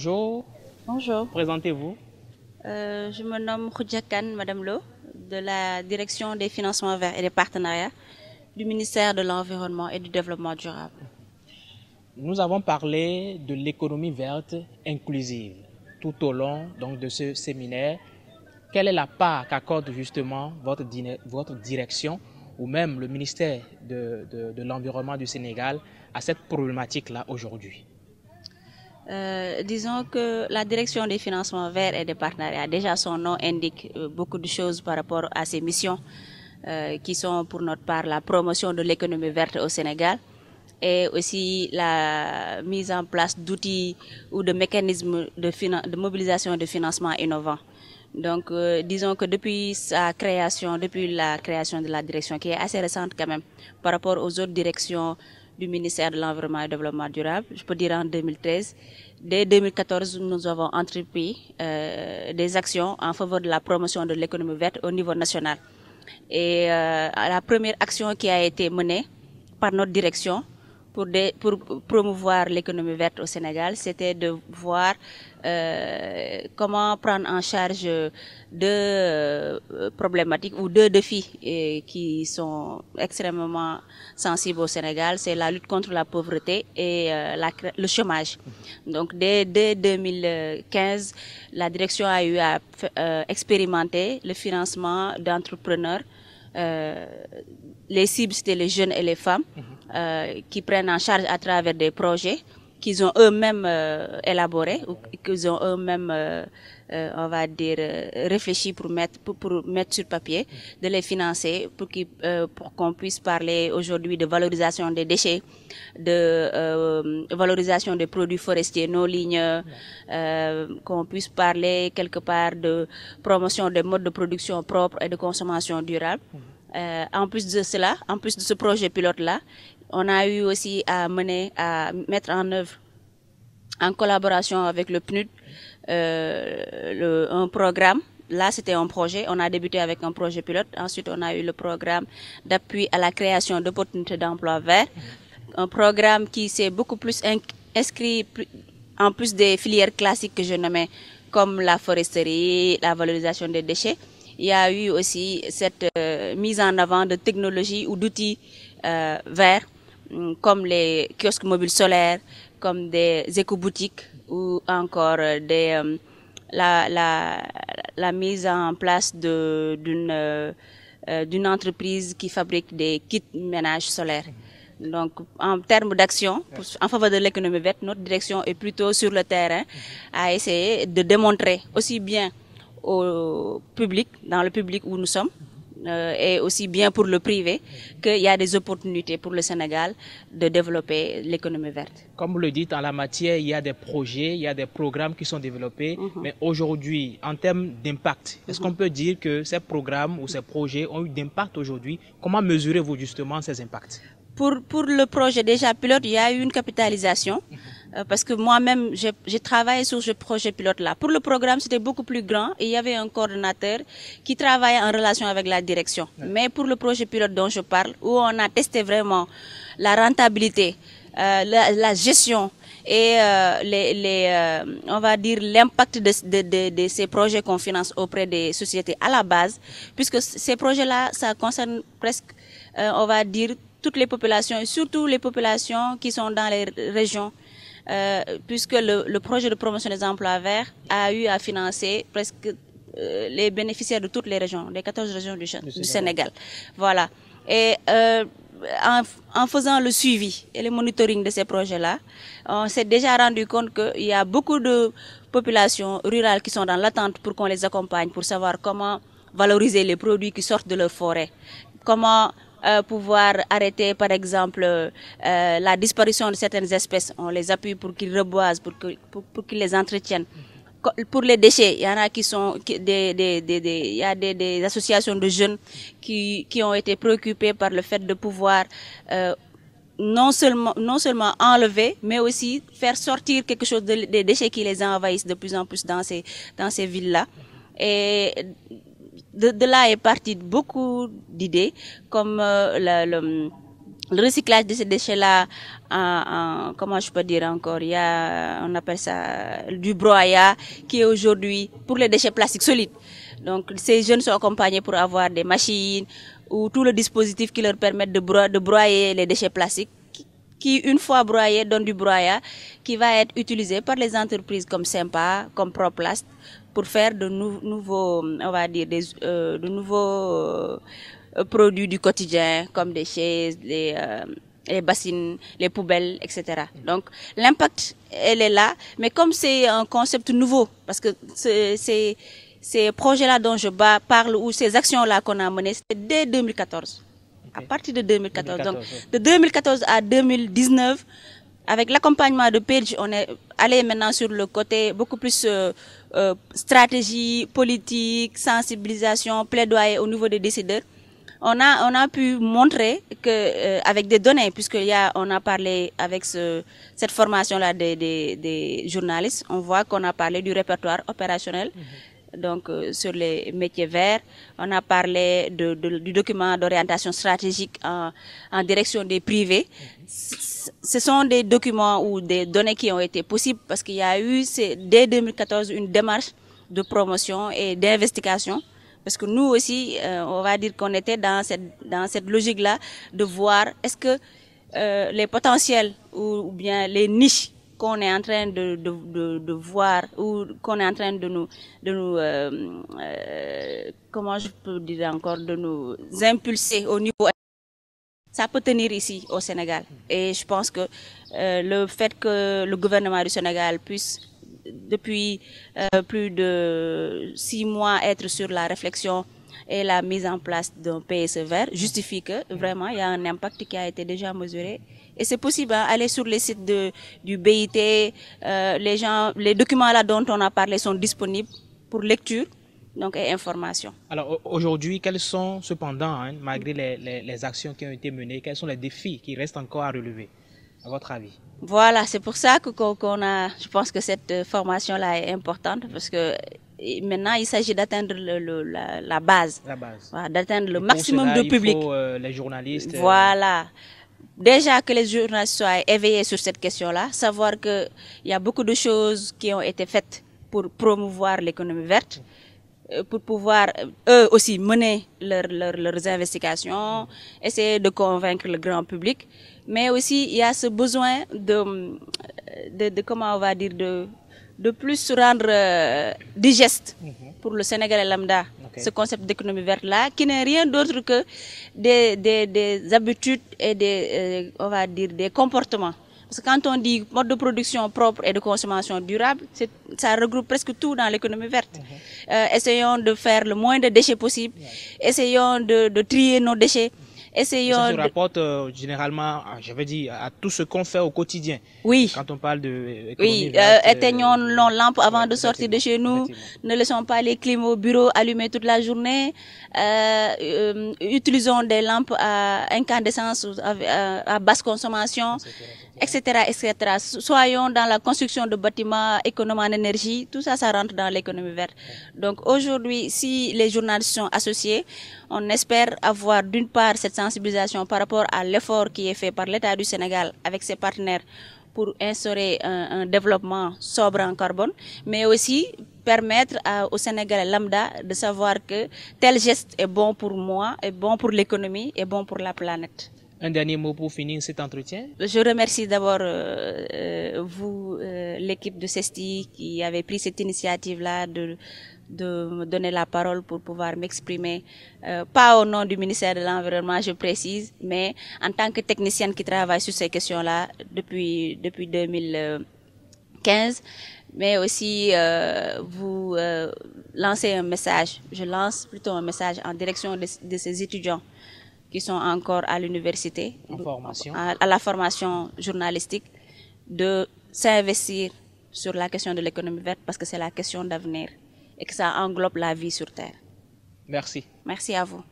Bonjour, Bonjour, présentez-vous. je me nomme Khoudia Kane, Madame Lo, de la Direction des financements verts et des partenariats du ministère de l'Environnement et du Développement durable. Nous avons parlé de l'économie verte inclusive tout au long de ce séminaire. Quelle est la part qu'accorde justement votre direction ou même le ministère de l'Environnement du Sénégal à cette problématique-là aujourd'hui? Disons que la Direction des financements verts et des partenariats, déjà son nom indique beaucoup de choses par rapport à ses missions qui sont pour notre part la promotion de l'économie verte au Sénégal et aussi la mise en place d'outils ou de mécanismes de mobilisation de financement innovants. Donc, disons que depuis la création de la direction, qui est assez récente quand même, par rapport aux autres directions du ministère de l'Environnement et du Développement durable, je peux dire en 2013, dès 2014, nous avons entrepris des actions en faveur de la promotion de l'économie verte au niveau national. Et la première action qui a été menée par notre direction pour promouvoir l'économie verte au Sénégal, c'était de voir comment prendre en charge deux problématiques ou deux défis qui sont extrêmement sensibles au Sénégal. C'est la lutte contre la pauvreté et le chômage. Donc dès 2015, la direction a eu à expérimenter le financement d'entrepreneurs. Les cibles, c'était les jeunes et les femmes qui prennent en charge à travers des projets qu'ils ont eux-mêmes élaborés ou qu'ils ont eux-mêmes, on va dire, réfléchi pour mettre sur papier, de les financer pour qu'on puisse parler aujourd'hui de valorisation des déchets, de valorisation des produits forestiers non ligneux, qu'on puisse parler quelque part de promotion des modes de production propres et de consommation durable. En plus de cela, en plus de ce projet pilote-là, on a eu aussi à mettre en œuvre, en collaboration avec le PNUD, un programme. Là, c'était un projet. On a débuté avec un projet pilote. Ensuite, on a eu le programme d'appui à la création d'opportunités d'emploi verts. Un programme qui s'est beaucoup plus inscrit, en plus des filières classiques que je nommais, comme la foresterie, la valorisation des déchets. Il y a eu aussi cette mise en avant de technologies ou d'outils verts, comme les kiosques mobiles solaires, comme des éco-boutiques ou encore la mise en place d'une entreprise qui fabrique des kits ménages solaires. Donc, en termes d'action, en faveur de l'économie verte, notre direction est plutôt sur le terrain à essayer de démontrer aussi bien au public, dans le public où nous sommes, et aussi bien pour le privé, qu'il y a des opportunités pour le Sénégal de développer l'économie verte. Comme vous le dites, en la matière, il y a des projets, il y a des programmes qui sont développés, mais aujourd'hui, en termes d'impact, est-ce qu'on peut dire que ces programmes ou ces projets ont eu d'impact aujourd'hui? Comment mesurez-vous justement ces impacts? Pour le projet déjà pilote, il y a eu une capitalisation. Parce que moi-même, j'ai travaillé sur ce projet pilote-là. Pour le programme, c'était beaucoup plus grand et il y avait un coordonnateur qui travaillait en relation avec la direction. Mais pour le projet pilote dont je parle, où on a testé vraiment la rentabilité, la gestion et on va dire l'impact de ces projets qu'on finance auprès des sociétés à la base, puisque ces projets-là, ça concerne presque, on va dire, toutes les populations et surtout les populations qui sont dans les régions. Puisque le projet de promotion des emplois verts a eu à financer presque les bénéficiaires de toutes les régions, des 14 régions du Sénégal. Voilà. Et en faisant le suivi et le monitoring de ces projets-là, on s'est déjà rendu compte qu'il y a beaucoup de populations rurales qui sont dans l'attente pour qu'on les accompagne, pour savoir comment valoriser les produits qui sortent de leur forêt, comment pouvoir arrêter par exemple la disparition de certaines espèces. On les appuie pour qu'ils reboisent, pour qu'ils les entretiennent. Pour les déchets, il y en a qui sont il y a des associations de jeunes qui ont été préoccupés par le fait de pouvoir non seulement enlever, mais aussi faire sortir quelque chose des déchets qui les envahissent de plus en plus dans ces villes-là. Et de là est parti beaucoup d'idées, comme Le recyclage de ces déchets-là, comment je peux dire encore, il y a, on appelle ça du broyat, qui est aujourd'hui pour les déchets plastiques solides. Donc ces jeunes sont accompagnés pour avoir des machines ou tout le dispositif qui leur permet de broyer les déchets plastiques, qui une fois broyés donne du broyat qui va être utilisé par les entreprises comme Sempa, comme Proplast, pour faire de nouveaux, on va dire, de nouveaux produits du quotidien, comme des chaises, les bassines, les poubelles, etc. Donc l'impact, elle est là, mais comme c'est un concept nouveau, parce que ces projets-là dont je parle, ou ces actions-là qu'on a menées, c'était dès 2014. Okay. À partir de 2014. Donc, de 2014 à 2019, avec l'accompagnement de Page, on est allé maintenant sur le côté beaucoup plus stratégie, politique, sensibilisation, plaidoyer au niveau des décideurs. On a pu montrer que avec des données, on a parlé avec cette formation-là des journalistes, on voit qu'on a parlé du répertoire opérationnel. Donc sur les métiers verts, on a parlé du document d'orientation stratégique en direction des privés. Ce sont des documents ou des données qui ont été possibles parce qu'il y a eu dès 2014 une démarche de promotion et d'investigation. Parce que nous aussi, on va dire qu'on était dans cette logique-là de voir est-ce que les potentiels ou bien les niches qu'on est en train de voir ou qu'on est en train de nous comment je peux dire encore, de nous impulser au niveau, ça peut tenir ici au Sénégal. Et je pense que le fait que le gouvernement du Sénégal puisse depuis plus de 6 mois être sur la réflexion et la mise en place d'un PSE vert justifie que vraiment il y a un impact qui a été déjà mesuré. Et c'est possible, hein, aller sur les sites du BIT, les documents là dont on a parlé sont disponibles pour lecture donc, et information. Alors aujourd'hui, quels sont cependant, hein, malgré les actions qui ont été menées, quels sont les défis qui restent encore à relever, à votre avis? Voilà, c'est pour ça je pense que cette formation-là est importante parce que maintenant il s'agit d'atteindre la base. Voilà, d'atteindre le maximum de public. Il faut les journalistes. Voilà. Déjà que les journalistes soient éveillés sur cette question-là, savoir qu'il y a beaucoup de choses qui ont été faites pour promouvoir l'économie verte, pour pouvoir eux aussi mener leurs investigations, essayer de convaincre le grand public. Mais aussi, il y a ce besoin de comment on va dire, de plus rendre digeste pour le Sénégalais lambda, ce concept d'économie verte-là, qui n'est rien d'autre que des habitudes et on va dire, des comportements. Parce que quand on dit mode de production propre et de consommation durable, ça regroupe presque tout dans l'économie verte. Essayons de faire le moins de déchets possible, essayons de trier nos déchets. Ça se rapporte généralement, je veux dire, à tout ce qu'on fait au quotidien. Oui. Quand on parle de éteignons nos lampes avant de sortir de chez nous. Ne laissons pas les clim au bureau allumés toute la journée. Utilisons des lampes à incandescence à basse consommation, etc., etc. Soyons dans la construction de bâtiments économes en énergie. Tout ça, ça rentre dans l'économie verte. Donc aujourd'hui, si les journalistes sont associés, on espère avoir d'une part cette sensibilisation par rapport à l'effort qui est fait par l'État du Sénégal avec ses partenaires pour instaurer un développement sobre en carbone, mais aussi permettre au Sénégalais lambda de savoir que tel geste est bon pour moi, est bon pour l'économie, est bon pour la planète. Un dernier mot pour finir cet entretien? Je remercie d'abord vous, l'équipe de CESTI, qui avait pris cette initiative-là de me donner la parole pour pouvoir m'exprimer, pas au nom du ministère de l'Environnement, je précise, mais en tant que technicienne qui travaille sur ces questions-là depuis 2015, mais aussi vous lancez un message, je lance plutôt un message en direction de ces étudiants qui sont encore à l'université, à la formation journalistique, de s'investir sur la question de l'économie verte parce que c'est la question d'avenir et que ça englobe la vie sur Terre. Merci. Merci à vous.